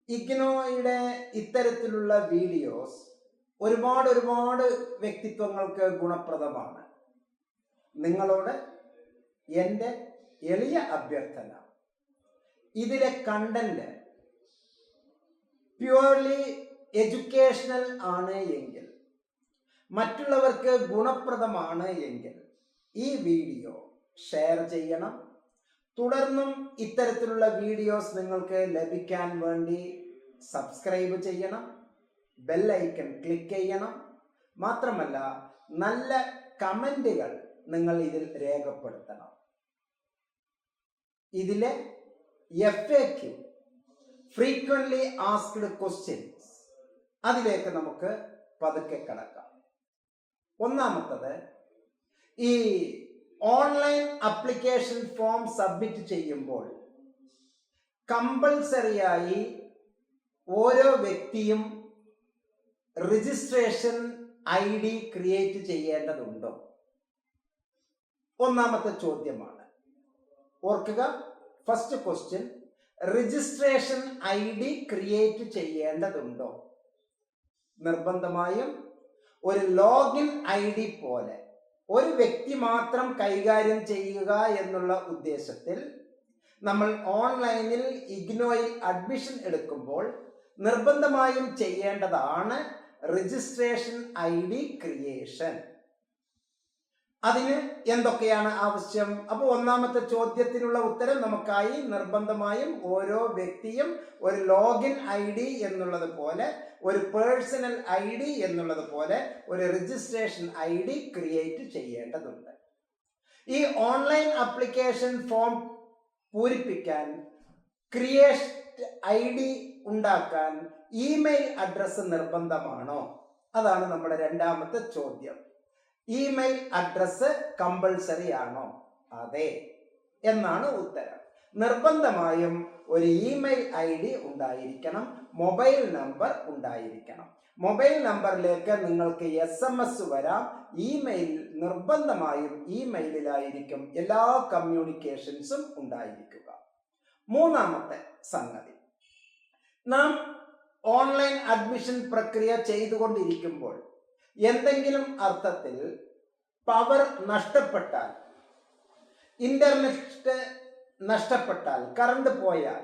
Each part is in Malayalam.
ഇഗ്നോയുടെ ഇത്തരത്തിലുള്ള വീഡിയോസ് ഒരുപാട് വ്യക്തിത്വങ്ങൾക്ക് ഗുണപ്രദമാണ്. നിങ്ങളോട് എൻ്റെ എളിയ അഭ്യർത്ഥന, ഇതിലെ കണ്ടന്റ് പ്യുവർലി എഡ്യൂക്കേഷണൽ ആണ് എങ്കിൽ, മറ്റുള്ളവർക്ക് ഗുണപ്രദമാണ് എങ്കിൽ ഈ വീഡിയോ ഷെയർ ചെയ്യണം. തുടർന്നും ഇത്തരത്തിലുള്ള വീഡിയോസ് നിങ്ങൾക്ക് ലഭിക്കാൻ വേണ്ടി സബ്സ്ക്രൈബ് ചെയ്യണം, ബെൽ ഐക്കൺ ക്ലിക്ക് ചെയ്യണം. മാത്രമല്ല, നല്ല കമൻറ്റുകൾ നിങ്ങൾ ഇതിൽ രേഖപ്പെടുത്തണം. ഇതിലെ FAQ ഫ്രീക്വൻ്റ്ലി ആസ്ക്ഡ് ക്വസ്റ്റ്യൻസ്, അതിലേക്ക് നമുക്ക് പതുക്കെ കടക്കാം. ഒന്നാമത്തത്, ഈ ഓൺലൈൻ അപ്ലിക്കേഷൻ ഫോം സബ്മിറ്റ് ചെയ്യുമ്പോൾ കമ്പൾസറിയായി ഓരോ വ്യക്തിയും രജിസ്ട്രേഷൻ ID ക്രിയേറ്റ് ചെയ്യേണ്ടതുണ്ടോ? ഒന്നാമത്തെ ചോദ്യമാണ്. ഓർക്കുക, first question, registration ID create ചെയ്യേണ്ടതുണ്ടോ? നിർബന്ധമായും ഒരു ലോഗിൻ ID പോലെ ഒരു വ്യക്തി മാത്രം കൈകാര്യം ചെയ്യുക എന്നുള്ള ഉദ്ദേശത്തിൽ നമ്മൾ ഓൺലൈനിൽ ഇഗ്നോയിൽ അഡ്മിഷൻ എടുക്കുമ്പോൾ നിർബന്ധമായും ചെയ്യേണ്ടതാണ് രജിസ്ട്രേഷൻ ID ക്രിയേഷൻ. അതിന് എന്തൊക്കെയാണ് ആവശ്യം? അപ്പോൾ ഒന്നാമത്തെ ചോദ്യത്തിനുള്ള ഉത്തരം നമുക്കായി. നിർബന്ധമായും ഓരോ വ്യക്തിയും ഒരു ലോഗിൻ ID എന്നുള്ളത് പോലെ, ഒരു പേഴ്സണൽ ID എന്നുള്ളത് പോലെ ഒരു രജിസ്ട്രേഷൻ ID ക്രിയേറ്റ് ചെയ്യേണ്ടതുണ്ട്. ഈ ഓൺലൈൻ ആപ്ലിക്കേഷൻ ഫോം പൂരിപ്പിക്കാൻ, ക്രിയേഷൻ ID ഉണ്ടാക്കാൻ ഇമെയിൽ അഡ്രസ്സ് നിർബന്ധമാണോ? അതാണ് നമ്മുടെ രണ്ടാമത്തെ ചോദ്യം. ഇമെയിൽ അഡ്രസ്സ് കമ്പൾസറി ആണോ? അതെ എന്നാണ് ഉത്തരം. നിർബന്ധമായും ഒരു ഇമെയിൽ ID ഉണ്ടായിരിക്കണം, മൊബൈൽ നമ്പർ ഉണ്ടായിരിക്കണം. മൊബൈൽ നമ്പറിലേക്ക് നിങ്ങൾക്ക് SMS വരാം. ഇമെയിൽ നിർബന്ധമായും ഇമെയിലിലായിരിക്കും എല്ലാ കമ്മ്യൂണിക്കേഷൻസും ഉണ്ടായിരിക്കുക. മൂന്നാമത്തെ സംഗതി, നാം ഓൺലൈൻ അഡ്മിഷൻ പ്രക്രിയ ചെയ്തുകൊണ്ടിരിക്കുമ്പോൾ എന്തെങ്കിലും അർത്ഥത്തിൽ പവർ നഷ്ടപ്പെട്ടാൽ, ഇന്റർനെറ്റ് നഷ്ടപ്പെട്ടാൽ, കറണ്ട് പോയാൽ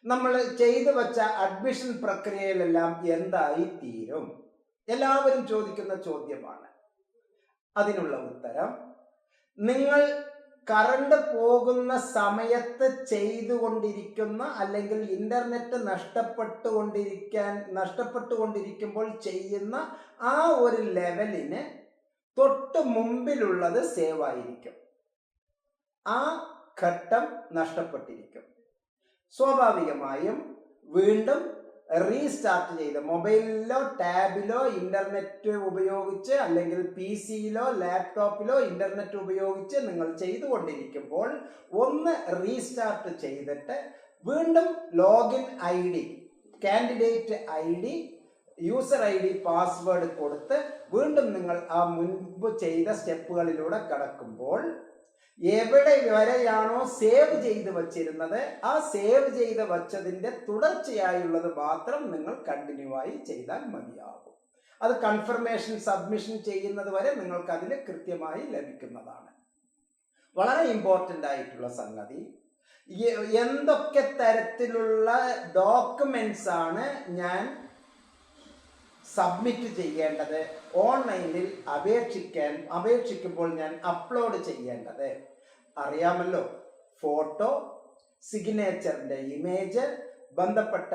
നമ്മൾ ചെയ്തു വച്ച അഡ്മിഷൻ പ്രക്രിയയിലെല്ലാം എന്തായി തീരും? എല്ലാവരും ചോദിക്കുന്ന ചോദ്യമാണ്. അതിനുള്ള ഉത്തരം, നിങ്ങൾ കറണ്ട് പോകുന്ന സമയത്ത് ചെയ്തുകൊണ്ടിരിക്കുന്ന, അല്ലെങ്കിൽ ഇന്റർനെറ്റ് നഷ്ടപ്പെട്ടുകൊണ്ടിരിക്കുമ്പോൾ ചെയ്യുന്ന ആ ഒരു ലെവലിന് തൊട്ട് മുമ്പിലുള്ളത് സേവ് ആയിരിക്കും. ആ ഘട്ടം നഷ്ടപ്പെട്ടിരിക്കും. സ്വാഭാവികമായും വീണ്ടും റീസ്റ്റാർട്ട് ചെയ്ത് മൊബൈലിലോ ടാബിലോ ഇന്റർനെറ്റ് ഉപയോഗിച്ച്, അല്ലെങ്കിൽ PC-യിലോ ലാപ്ടോപ്പിലോ ഇന്റർനെറ്റ് ഉപയോഗിച്ച് നിങ്ങൾ ചെയ്തുകൊണ്ടിരിക്കുമ്പോൾ ഒന്ന് റീസ്റ്റാർട്ട് ചെയ്തിട്ട് വീണ്ടും login ID, candidate ID, user ID, password കൊടുത്ത് വീണ്ടും നിങ്ങൾ ആ മുൻപ് ചെയ്ത സ്റ്റെപ്പുകളിലൂടെ കടക്കുമ്പോൾ എവിടെ വരെയാണോ സേവ് ചെയ്ത് വച്ചിരുന്നത്, ആ സേവ് ചെയ്ത് വച്ചതിൻ്റെ തുടർച്ചയായുള്ളത് മാത്രം നിങ്ങൾ കണ്ടിന്യൂ ആയി ചെയ്താൽ മതിയാകും. അത് കൺഫർമേഷൻ സബ്മിഷൻ ചെയ്യുന്നത് വരെ നിങ്ങൾക്ക് അതിൽ കൃത്യമായി ലഭിക്കുന്നതാണ്. വളരെ ഇമ്പോർട്ടൻ്റ് ആയിട്ടുള്ള സംഗതി, എന്തൊക്കെ തരത്തിലുള്ള ഡോക്യുമെന്റ്സ് ആണ് ഞാൻ സബ്മിറ്റ് ചെയ്യേണ്ടത്, ഓൺലൈനിൽ അപേക്ഷിക്കുമ്പോൾ ഞാൻ അപ്ലോഡ് ചെയ്യേണ്ടത് അറിയാമല്ലോ. ഫോട്ടോ, സിഗ്നേച്ചറിന്റെ ഇമേജ്, ബന്ധപ്പെട്ട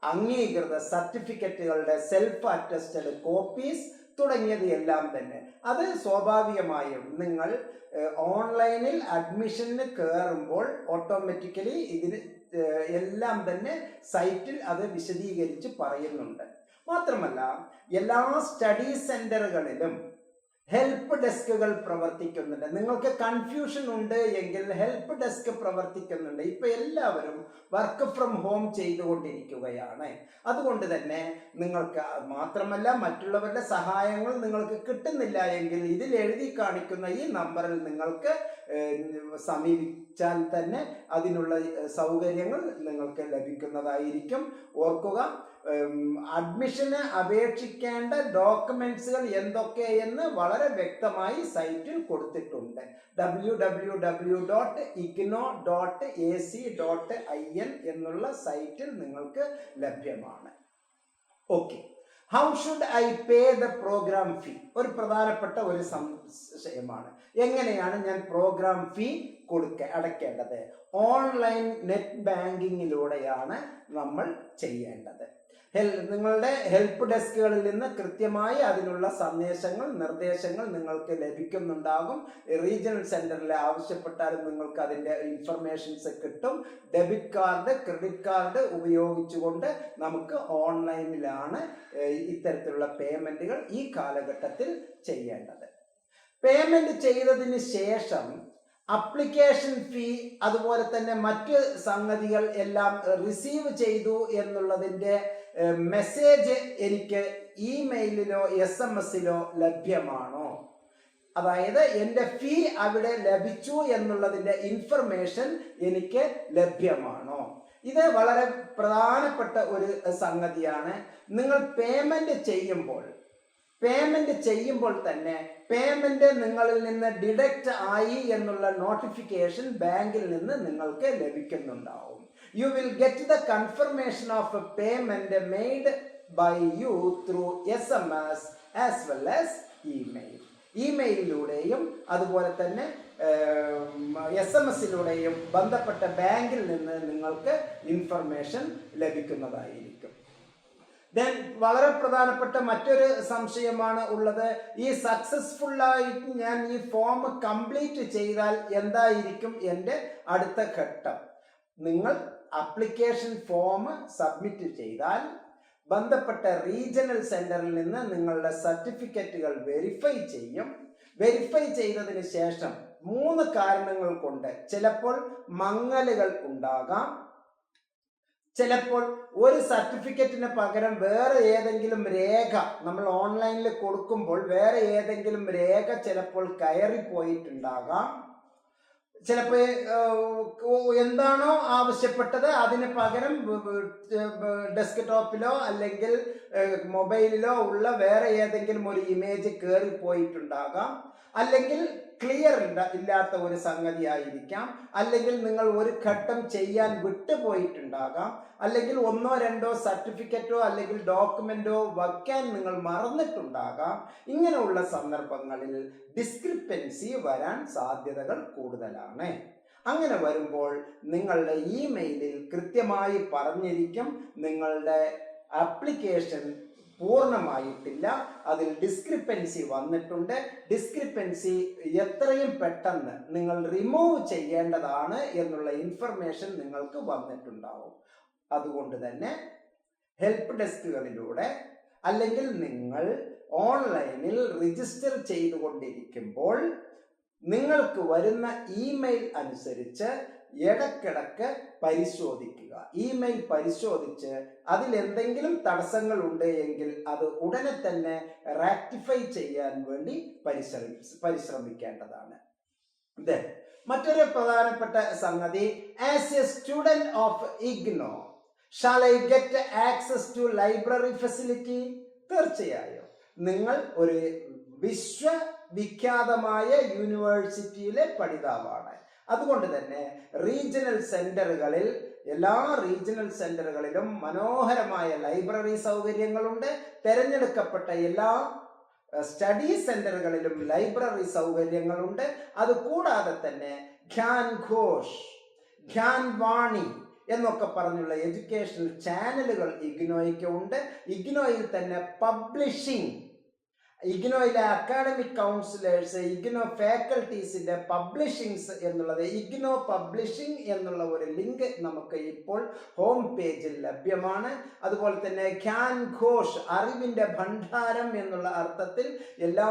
അംഗീകൃത സർട്ടിഫിക്കറ്റുകളുടെ സെൽഫ് അറ്റസ്റ്റഡ് കോപ്പീസ് തുടങ്ങിയത് എല്ലാം തന്നെ. അത് സ്വാഭാവികമായും നിങ്ങൾ ഓൺലൈനിൽ അഡ്മിഷന് കയറുമ്പോൾ ഓട്ടോമാറ്റിക്കലി ഇതിന് എല്ലാം തന്നെ സൈറ്റിൽ അത് വിശദീകരിച്ച് പറയുന്നുണ്ട്. മാത്രമല്ല, എല്ലാ സ്റ്റഡി സെന്ററുകളിലും ഹെൽപ്പ് ഡെസ്കുകൾ പ്രവർത്തിക്കുന്നുണ്ട്. നിങ്ങൾക്ക് കൺഫ്യൂഷൻ ഉണ്ട് എങ്കിൽ ഹെൽപ്പ് ഡെസ്ക് പ്രവർത്തിക്കുന്നുണ്ട്. ഇപ്പൊ എല്ലാവരും വർക്ക് ഫ്രം ഹോം ചെയ്തുകൊണ്ടിരിക്കുകയാണ്. അതുകൊണ്ട് തന്നെ നിങ്ങൾക്ക് മാത്രമല്ല, മറ്റുള്ളവരുടെ സഹായങ്ങൾ നിങ്ങൾക്ക് കിട്ടുന്നില്ല എങ്കിൽ ഇതിൽ എഴുതി കാണിക്കുന്ന ഈ നമ്പറിൽ നിങ്ങൾക്ക് സമീപിച്ചാൽ തന്നെ അതിനുള്ള സൗകര്യങ്ങൾ നിങ്ങൾക്ക് ലഭിക്കുന്നതായിരിക്കും. ഓർക്കുക, അഡ്മിഷന് അപേക്ഷിക്കേണ്ട ഡോക്യുമെന്റ്സുകൾ എന്തൊക്കെയെന്ന് വളരെ വ്യക്തമായി സൈറ്റിൽ കൊടുത്തിട്ടുണ്ട്. www.igno.ac.in എന്നുള്ള സൈറ്റിൽ നിങ്ങൾക്ക് ലഭ്യമാണ്. Okay, how should I pay the program fee? ഒരു പ്രധാനപ്പെട്ട ഒരു സംശയമാണ്. എങ്ങനെയാണ് ഞാൻ പ്രോഗ്രാം ഫീ അടയ്ക്കേണ്ടത്? ഓൺലൈൻ നെറ്റ് ബാങ്കിങ്ങിലൂടെയാണ് നമ്മൾ ചെയ്യേണ്ടത്. നിങ്ങളുടെ ഹെൽപ്പ് ഡെസ്കുകളിൽ നിന്ന് കൃത്യമായി അതിനുള്ള സന്ദേശങ്ങൾ, നിർദ്ദേശങ്ങൾ നിങ്ങൾക്ക് ലഭിക്കുന്നുണ്ടാകും. റീജിയണൽ സെന്ററിൽ ആവശ്യപ്പെട്ടാലും നിങ്ങൾക്ക് അതിൻ്റെ ഇൻഫർമേഷൻസ് കിട്ടും. ഡെബിറ്റ് കാർഡ്, ക്രെഡിറ്റ് കാർഡ് ഉപയോഗിച്ചുകൊണ്ട് നമുക്ക് ഓൺലൈനിലാണ് ഇത്തരത്തിലുള്ള പേയ്മെന്റുകൾ ഈ കാലഘട്ടത്തിൽ ചെയ്യേണ്ടത്. പേയ്മെന്റ് ചെയ്തതിന് ശേഷം അപ്ലിക്കേഷൻ ഫീ, അതുപോലെ തന്നെ മറ്റ് സംഗതികൾ എല്ലാം റിസീവ് ചെയ്തു എന്നുള്ളതിൻ്റെ മെസ്സേജ് എനിക്ക് ഇമെയിലിലോ SMS-ലോ ലഭ്യമാണോ? അതായത് എൻ്റെ ഫീ അവിടെ ലഭിച്ചു എന്നുള്ളതിൻ്റെ ഇൻഫർമേഷൻ എനിക്ക് ലഭ്യമാണോ? ഇത് വളരെ പ്രധാനപ്പെട്ട ഒരു സംഗതിയാണ്. നിങ്ങൾ പേയ്മെന്റ് ചെയ്യുമ്പോൾ തന്നെ പേയ്മെന്റ് നിങ്ങളിൽ നിന്ന് ഡിഡക്റ്റ് ആയി എന്നുള്ള നോട്ടിഫിക്കേഷൻ ബാങ്കിൽ നിന്ന് നിങ്ങൾക്ക് ലഭിക്കുന്നുണ്ടാവും. You will get the confirmation of a payment made by you through SMS as well as email. ഇമെയിലിലൂടെയും അതുപോലെ തന്നെ SMS-ലൂടെയും ബന്ധപ്പെട്ട ബാങ്കിൽ നിന്ന് നിങ്ങൾക്ക് ഇൻഫർമേഷൻ ലഭിക്കുന്നതായിരിക്കും. ദെൻ വളരെ പ്രധാനപ്പെട്ട മറ്റൊരു സംശയമാണ് ഉള്ളത്. ഈ സക്സസ്ഫുള്ളായിട്ട് ഞാൻ ഈ ഫോം കംപ്ലീറ്റ് ചെയ്താൽ എന്തായിരിക്കും എൻ്റെ അടുത്ത ഘട്ടം? നിങ്ങൾ അപ്ലിക്കേഷൻ ഫോം സബ്മിറ്റ് ചെയ്താൽ ബന്ധപ്പെട്ട റീജിയണൽ സെന്ററിൽ നിന്ന് നിങ്ങളുടെ സർട്ടിഫിക്കറ്റുകൾ വെരിഫൈ ചെയ്യും. വെരിഫൈ ചെയ്തതിന് ശേഷം 3 കാരണങ്ങൾ കൊണ്ട് ചിലപ്പോൾ മങ്ങലുകൾ ഉണ്ടാകാം. ചിലപ്പോൾ ഒരു സർട്ടിഫിക്കറ്റിന് പകരം വേറെ ഏതെങ്കിലും രേഖ നമ്മൾ ഓൺലൈനിൽ കൊടുക്കുമ്പോൾ വേറെ ഏതെങ്കിലും രേഖ ചിലപ്പോൾ കയറിപ്പോയിട്ടുണ്ടാകാം. ചിലപ്പോൾ എന്താണോ ആവശ്യപ്പെട്ടത് അതിന് പകരം ഡെസ്ക്ടോപ്പിലോ അല്ലെങ്കിൽ മൊബൈലിലോ ഉള്ള വേറെ ഏതെങ്കിലും ഒരു ഇമേജ് കയറിപ്പോയിട്ടുണ്ടാകാം. അല്ലെങ്കിൽ ക്ലിയർ ഇല്ലാത്ത ഒരു സംഗതി ആയിരിക്കാം. അല്ലെങ്കിൽ നിങ്ങൾ ഒരു ഘട്ടം ചെയ്യാൻ വിട്ടുപോയിട്ടുണ്ടാകാം. അല്ലെങ്കിൽ 1-2 സർട്ടിഫിക്കറ്റോ അല്ലെങ്കിൽ ഡോക്യുമെന്റോ വയ്ക്കാൻ നിങ്ങൾ മറന്നിട്ടുണ്ടാകാം. ഇങ്ങനെയുള്ള സന്ദർഭങ്ങളിൽ ഡിസ്ക്രിപ്പൻസി വരാൻ സാധ്യതകൾ കൂടുതലാണ്. അങ്ങനെ വരുമ്പോൾ നിങ്ങളുടെ ഇമെയിലിൽ കൃത്യമായി പറഞ്ഞിരിക്കും നിങ്ങളുടെ ആപ്ലിക്കേഷൻ പൂർണ്ണമായിട്ടില്ല, അതിൽ ഡിസ്ക്രിപ്പൻസി വന്നിട്ടുണ്ട്. ഡിസ്ക്രിപ്പൻസി എത്രയും പെട്ടെന്ന് നിങ്ങൾ റിമൂവ് ചെയ്യേണ്ടതാണ് എന്നുള്ള ഇൻഫർമേഷൻ നിങ്ങൾക്ക് വന്നിട്ടുണ്ടാവും. അതുകൊണ്ട് തന്നെ ഹെൽപ്പ് ഡെസ്കുകളിലൂടെ അല്ലെങ്കിൽ നിങ്ങൾ ഓൺലൈനിൽ രജിസ്റ്റർ ചെയ്തുകൊണ്ടിരിക്കുമ്പോൾ നിങ്ങൾക്ക് വരുന്ന ഇമെയിൽ അനുസരിച്ച് ഇടയ്ക്കിടയ്ക്ക് പരിശോധിക്കുക. ഇമെയിൽ പരിശോധിച്ച് അതിലെന്തെങ്കിലും തടസ്സങ്ങൾ ഉണ്ട് എങ്കിൽ അത് ഉടനെ തന്നെ റെക്ടിഫൈ ചെയ്യാൻ വേണ്ടി പരിശ്രമിക്കേണ്ടതാണ്. മറ്റൊരു പ്രധാനപ്പെട്ട സംഗതി, as a student of IGNOU shall I get access to library facility? തീർച്ചയായും നിങ്ങൾ ഒരു വിശ്വവിഖ്യാതമായ യൂണിവേഴ്സിറ്റിയിലെ പഠിതാവാണ്. അതുകൊണ്ട് തന്നെ റീജിയണൽ സെന്ററുകളിൽ, എല്ലാ റീജിയണൽ സെന്ററുകളിലും മനോഹരമായ ലൈബ്രറി സൗകര്യങ്ങളുണ്ട്. തിരഞ്ഞെടുക്കപ്പെട്ട എല്ലാ സ്റ്റഡി സെന്ററുകളിലും ലൈബ്രറി സൗകര്യങ്ങളുണ്ട്. അതുകൂടാതെ തന്നെ ഗ്യാൻ ഘോഷ്, ഗ്യാൻ വാണി എന്നൊക്കെ പറഞ്ഞുള്ള എഡ്യൂക്കേഷണൽ ചാനലുകൾ ഇഗ്നോയ്ക്ക് ഉണ്ട്. ഇഗ്നോയിൽ തന്നെ പബ്ലിഷിംഗ്, ഇഗ്നോയിലെ അക്കാഡമിക് കൗൺസിലേഴ്സ്, ഇഗ്നോ ഫാക്കൽറ്റീസിന്റെ പബ്ലിഷിങ്സ് എന്നുള്ളത്, ഇഗ്നോ പബ്ലിഷിംഗ് എന്നുള്ള ഒരു ലിങ്ക് നമുക്ക് ഇപ്പോൾ ഹോം പേജിൽ ലഭ്യമാണ്. അതുപോലെ തന്നെ ഗ്യാൻ ഘോഷ്, അറിവിന്റെ ഭണ്ഡാരം എന്നുള്ള അർത്ഥത്തിൽ എല്ലാ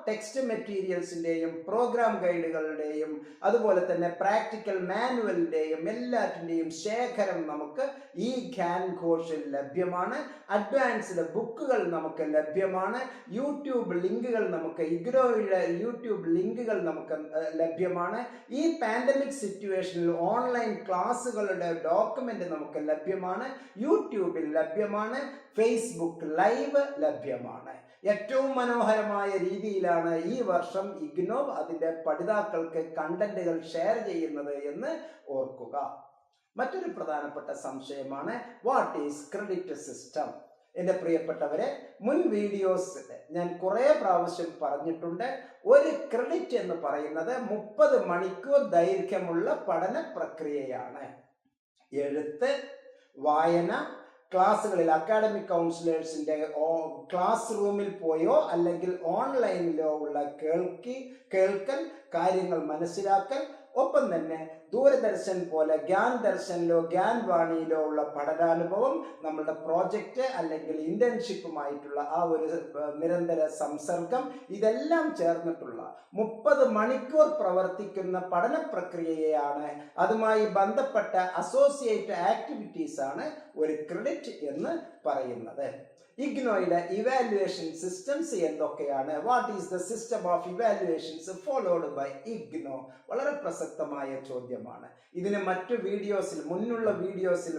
ടെക്സ്റ്റ് മെറ്റീരിയൽസിന്റെയും പ്രോഗ്രാം ഗൈഡുകളുടെയും അതുപോലെ തന്നെ പ്രാക്ടിക്കൽ മാനുവലിന്റെയും എല്ലാറ്റിന്റെയും ശേഖരം നമുക്ക് ഈ ഗ്യാൻ ഘോഷിൽ ലഭ്യമാണ്. അഡ്വാൻസ്ഡ് ബുക്കുകൾ നമുക്ക് ലഭ്യമാണ്. യൂട്യൂബ് യൂട്യൂബ് ലിങ്കുകൾ നമുക്ക് ഇഗ്നോയുടെ യൂട്യൂബ് ലിങ്കുകൾ നമുക്ക് ലഭ്യമാണ്. ഈ പാൻഡമിക് സിറ്റുവേഷനിൽ ഓൺലൈൻ ക്ലാസ്സുകളുടെ ഡോക്യുമെന്റ് നമുക്ക് ലഭ്യമാണ്, യൂട്യൂബിൽ ലഭ്യമാണ്, ഫേസ്ബുക്ക് ലൈവ് ലഭ്യമാണ്. ഏറ്റവും മനോഹരമായ രീതിയിലാണ് ഈ വർഷം ഇഗ്നോ അതിൻ്റെ പഠിതാക്കൾക്ക് കണ്ടന്റുകൾ ഷെയർ ചെയ്യുന്നത് എന്ന് ഓർക്കുക. മറ്റൊരു പ്രധാനപ്പെട്ട സംശയമാണ് വാട്ട് ഈസ് ക്രെഡിറ്റ് സിസ്റ്റം. എൻ്റെ പ്രിയപ്പെട്ടവരെ, മുൻ വീഡിയോസ് ഞാൻ കുറേ പ്രാവശ്യം പറഞ്ഞിട്ടുണ്ട്. ഒരു ക്രെഡിറ്റ് എന്ന് പറയുന്നത് 30 മണിക്കൂർ ദൈർഘ്യമുള്ള പഠന പ്രക്രിയയാണ്. എഴുത്ത്, വായന, ക്ലാസ്സുകളിൽ അക്കാഡമിക് കൗൺസിലേഴ്സിൻ്റെ ക്ലാസ് റൂമിൽ പോയോ അല്ലെങ്കിൽ ഓൺലൈനിലോ ഉള്ള കേൾക്കൽ, കാര്യങ്ങൾ മനസ്സിലാക്കൽ, ഒപ്പം തന്നെ ദൂരദർശൻ പോലെ ഗ്യാൻ ദർശനിലോ ഗ്യാൻ വാണിയിലോ ഉള്ള പഠനാനുഭവം, നമ്മളുടെ പ്രോജക്റ്റ് അല്ലെങ്കിൽ ഇന്റേൺഷിപ്പുമായിട്ടുള്ള ആ ഒരു നിരന്തര സംസർഗം, ഇതെല്ലാം ചേർന്നിട്ടുള്ള 30 മണിക്കൂർ പ്രവർത്തിക്കുന്ന പഠന പ്രക്രിയയാണ്, അതുമായി ബന്ധപ്പെട്ട അസോസിയേറ്റ് ആക്ടിവിറ്റീസ് ആണ് ഒരു ക്രെഡിറ്റ് എന്ന് പറയുന്നത്. ഇഗ്നോയുടെ ഇവാലുവേഷൻ സിസ്റ്റംസ് എന്തൊക്കെയാണ്? What is the system of evaluations followed by IGNOU? വളരെ പ്രസക്തമായ ചോദ്യമാണ്. ഇതിന് മറ്റു വീഡിയോസിൽ,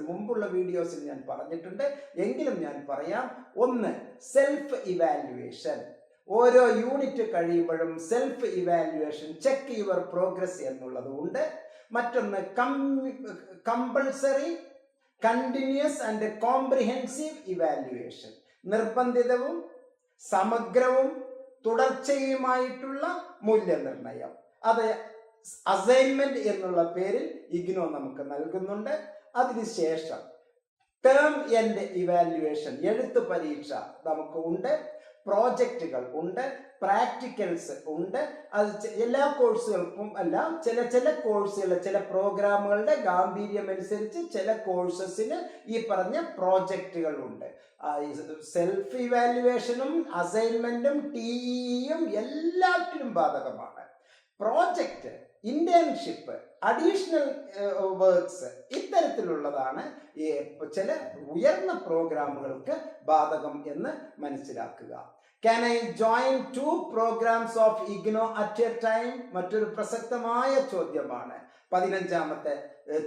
മുമ്പുള്ള വീഡിയോസിൽ ഞാൻ പറഞ്ഞിട്ടുണ്ട്, എങ്കിലും ഞാൻ പറയാം. ഒന്ന്, സെൽഫ് ഇവാലുവേഷൻ. ഓരോ യൂണിറ്റ് കഴിയുമ്പോഴും self evaluation, check your progress എന്നുള്ളത് ഉണ്ട്. മറ്റൊന്ന് compulsory, continuous and comprehensive evaluation. നിർബന്ധിതവും സമഗ്രവും തുടർച്ചയുമായിട്ടുള്ള മൂല്യനിർണയം. അത് അസൈൻമെന്റ് എന്നുള്ള പേരിൽ ഇഗ്നോ നമുക്ക് നൽകുന്നുണ്ട്. അതിനുശേഷം ടേം എൻഡ് ഇവാലുവേഷൻ, എഴുത്ത് പരീക്ഷ നമുക്ക് ഉണ്ട്, പ്രോജക്റ്റുകൾ ഉണ്ട്, പ്രാക്ടിക്കൽസ് ഉണ്ട്. അത് എല്ലാ കോഴ്സുകൾക്കും അല്ല, ചില കോഴ്സുകളുടെ ചില പ്രോഗ്രാമുകളുടെ ഗാംഭീര്യം അനുസരിച്ച് ചില കോഴ്സസിന് ഈ പറഞ്ഞ പ്രോജക്റ്റുകൾ ഉണ്ട്. സെൽഫ് ഇവാലുവേഷനും അസൈൻമെന്റും ടിഇയും എല്ലാറ്റിനും ബാധകമാണ്. പ്രോജക്റ്റ്, ഇന്റേൺഷിപ്പ്, അഡീഷണൽ വർക്ക്സ്, ഇത്തരത്തിലുള്ളതാണ് ചില ഉയർന്ന പ്രോഗ്രാമുകൾക്ക് ബാധകം എന്ന് മനസ്സിലാക്കുക. Can I join 2 programs of IGNO at a time? മറ്റൊരു പ്രസക്തമായ ചോദ്യമാണ്. 15ാമത്തെ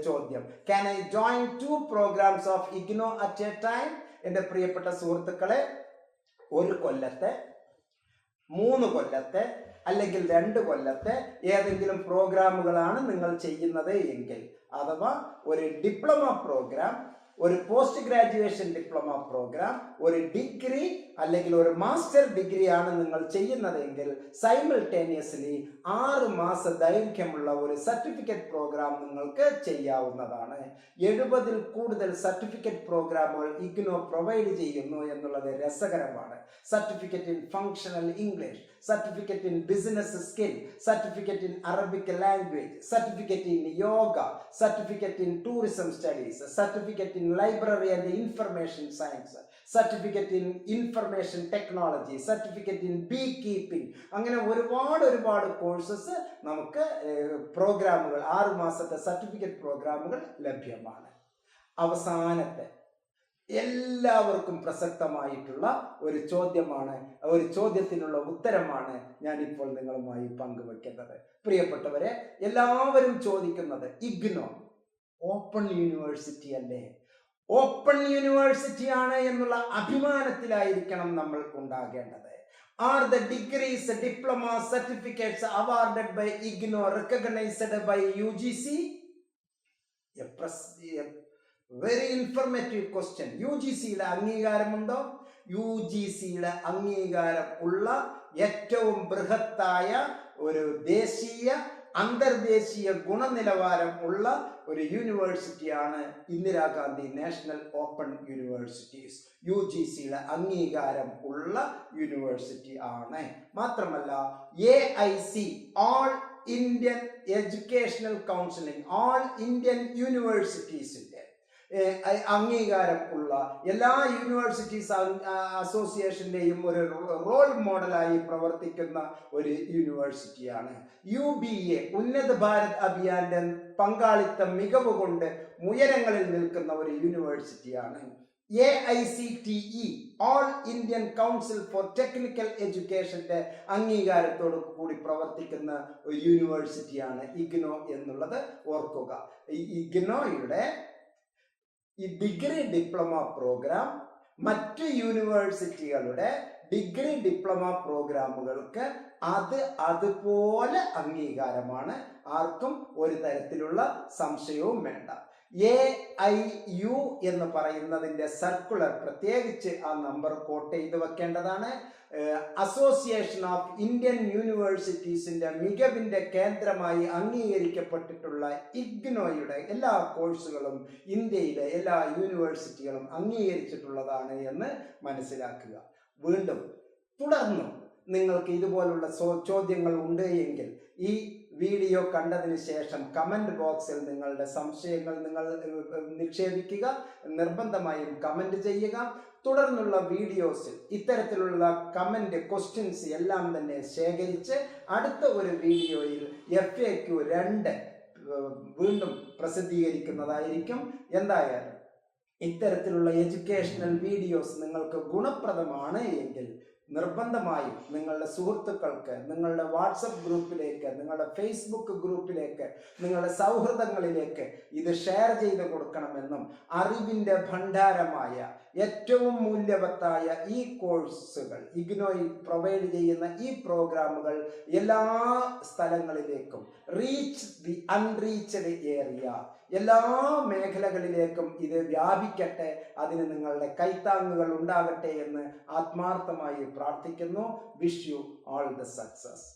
ചോദ്യം, Can I join 2 programs of IGNO at a time? എൻ്റെ പ്രിയപ്പെട്ട സുഹൃത്തുക്കളെ, 1 കൊല്ലത്തെ, 3 കൊല്ലത്തെ അല്ലെങ്കിൽ 2 കൊല്ലത്തെ ഏതെങ്കിലും പ്രോഗ്രാമുകളാണ് നിങ്ങൾ ചെയ്യുന്നത് എങ്കിൽ, അഥവാ ഒരു ഡിപ്ലോമ പ്രോഗ്രാം, ഒരു പോസ്റ്റ് ഗ്രാജുവേഷൻ ഡിപ്ലോമ പ്രോഗ്രാം, ഒരു ഡിഗ്രി അല്ലെങ്കിൽ ഒരു മാസ്റ്റർ ഡിഗ്രി ആണ് നിങ്ങൾ ചെയ്യുന്നതെങ്കിൽ സൈമിൾട്ടേനിയസ്ലി 6 മാസ ദൈർഘ്യമുള്ള ഒരു സർട്ടിഫിക്കറ്റ് പ്രോഗ്രാം നിങ്ങൾക്ക് ചെയ്യാവുന്നതാണ്. 70-ൽ കൂടുതൽ സർട്ടിഫിക്കറ്റ് പ്രോഗ്രാമുകൾ ഇഗ്നോ പ്രൊവൈഡ് ചെയ്യുന്നു എന്നുള്ളത് രസകരമാണ്. Certificate in functional English, certificate in business skill, certificate in Arabic language, certificate in yoga, certificate in tourism studies, certificate in library and information science, certificate in information technology, certificate in B keeping. അങ്ങനെ ഒരുപാട് കോഴ്സസ് നമുക്ക് പ്രോഗ്രാമുകൾ, 6 മാസത്തെ സർട്ടിഫിക്കറ്റ് പ്രോഗ്രാമുകൾ ലഭ്യമാണ്. അവസാനത്തെ എല്ലാവർക്കും പ്രസക്തമായിട്ടുള്ള ഒരു ചോദ്യത്തിനുള്ള ഉത്തരമാണ് ഞാനിപ്പോൾ നിങ്ങളുമായി പങ്കുവെക്കുന്നത്. പ്രിയപ്പെട്ടവരെ, എല്ലാവരും ചോദിക്കുന്നത്, ഇഗ്നോ ഓപ്പൺ യൂണിവേഴ്സിറ്റി അല്ലേ? ഓപ്പൺ യൂണിവേഴ്സിറ്റി ആണ് എന്നുള്ള അഭിമാനത്തിലായിരിക്കണം നമ്മൾ ഉണ്ടാകേണ്ടത്. Are the degrees, diploma, certificates awarded by IGNO recognized by UGC? Very informative question. UGCയുടെ അംഗീകാരമുണ്ടോ? UGCയുടെ അംഗീകാരം ഉള്ള ഏറ്റവും ബൃഹത്തായ ഒരു ദേശീയ അന്തർദേശീയ ഗുണനിലവാരം ഉള്ള ഒരു യൂണിവേഴ്സിറ്റിയാണ് ഇന്ദിരാഗാന്ധി നാഷണൽ ഓപ്പൺ യൂണിവേഴ്സിറ്റീസ്. UGCയുടെ അംഗീകാരം ഉള്ള യൂണിവേഴ്സിറ്റി ആണ്. മാത്രമല്ല AIC, all Indian educational counselling, all Indian യൂണിവേഴ്സിറ്റീസിന്റെ അംഗീകാരം ഉള്ള, എല്ലാ യൂണിവേഴ്സിറ്റീസ് അസോസിയേഷന്റെയും ഒരു റോൾ മോഡലായി പ്രവർത്തിക്കുന്ന ഒരു യൂണിവേഴ്സിറ്റിയാണ്. UBA, ഉന്നത ഭാരത് അഭിയാന്റെ പങ്കാളിത്ത മികവ് കൊണ്ട് ഉയരങ്ങളിൽ നിൽക്കുന്ന ഒരു യൂണിവേഴ്സിറ്റിയാണ്. AICTE all Indian council for technical എഡ്യൂക്കേഷന്റെ അംഗീകാരത്തോടു കൂടി പ്രവർത്തിക്കുന്ന യൂണിവേഴ്സിറ്റിയാണ് ഇഗ്നോ എന്നുള്ളത് ഓർക്കുക. ഈ ഇഗ്നോയുടെ ഈ ഡിഗ്രി ഡിപ്ലോമ പ്രോഗ്രാം മറ്റു യൂണിവേഴ്സിറ്റികളുടെ ഡിഗ്രി ഡിപ്ലോമ പ്രോഗ്രാമുകൾക്ക് അതുപോലെ അംഗീകാരമാണ്. ആർക്കും ഒരു തരത്തിലുള്ള സംശയവും വേണ്ട. AIU എന്ന് പറയുന്നതിന്റെ സർക്കുലർ പ്രത്യേകിച്ച് ആ നമ്പർ കോട്ട് ചെയ്ത് വെക്കേണ്ടതാണ്. അസോസിയേഷൻ ഓഫ് ഇന്ത്യൻ യൂണിവേഴ്സിറ്റീസിന്റെ മികവിന്റെ കേന്ദ്രമായി അംഗീകരിക്കപ്പെട്ടിട്ടുള്ള ഇഗ്നോയുടെ എല്ലാ കോഴ്സുകളും ഇന്ത്യയിലെ എല്ലാ യൂണിവേഴ്സിറ്റികളും അംഗീകരിച്ചിട്ടുള്ളതാണ് എന്ന് മനസ്സിലാക്കുക. വീണ്ടും തുടർന്നും നിങ്ങൾക്ക് ഇതുപോലുള്ള ചോദ്യങ്ങൾ ഉണ്ട് എങ്കിൽ ഈ വീഡിയോ കണ്ടതിന് ശേഷം കമന്റ് ബോക്സിൽ നിങ്ങളുടെ സംശയങ്ങൾ നിങ്ങൾ നിക്ഷേപിക്കുക. നിർബന്ധമായും കമന്റ് ചെയ്യുക. തുടർന്നുള്ള വീഡിയോസിൽ ഇത്തരത്തിലുള്ള കമന്റ് ക്വസ്റ്റ്യൻസ് എല്ലാം തന്നെ ശേഖരിച്ച് അടുത്ത ഒരു വീഡിയോയിൽ FAQ 2 വീണ്ടും പ്രസിദ്ധീകരിക്കുന്നതായിരിക്കും. എന്തായാലും ഇത്തരത്തിലുള്ള എഡ്യൂക്കേഷണൽ വീഡിയോസ് നിങ്ങൾക്ക് ഗുണപ്രദമാണ് എങ്കിൽ നിർബന്ധമായും നിങ്ങളുടെ സുഹൃത്തുക്കൾക്ക്, നിങ്ങളുടെ വാട്സപ്പ് ഗ്രൂപ്പിലേക്ക്, നിങ്ങളുടെ ഫേസ്ബുക്ക് ഗ്രൂപ്പിലേക്ക്, നിങ്ങളുടെ സൗഹൃദങ്ങളിലേക്ക് ഇത് ഷെയർ ചെയ്ത് കൊടുക്കണമെന്നും അറിവിൻ്റെ ഭണ്ഡാരമായ ഏറ്റവും മൂല്യവത്തായ ഈ കോഴ്സുകൾ ഇഗ്നോയിൽ പ്രൊവൈഡ് ചെയ്യുന്ന ഈ പ്രോഗ്രാമുകൾ എല്ലാ സ്ഥലങ്ങളിലേക്കും റീച്ച് ദി അൺറീച്ച്ഡ് ഏരിയ എല്ലാ മേഖലകളിലേക്കും ഇത് വ്യാപിക്കട്ടെ. അതിന് നിങ്ങളുടെ കൈത്താങ്ങുകൾ ഉണ്ടാകട്ടെ എന്ന് ആത്മാർത്ഥമായി പ്രാർത്ഥിക്കുന്നു. Wish you all the success.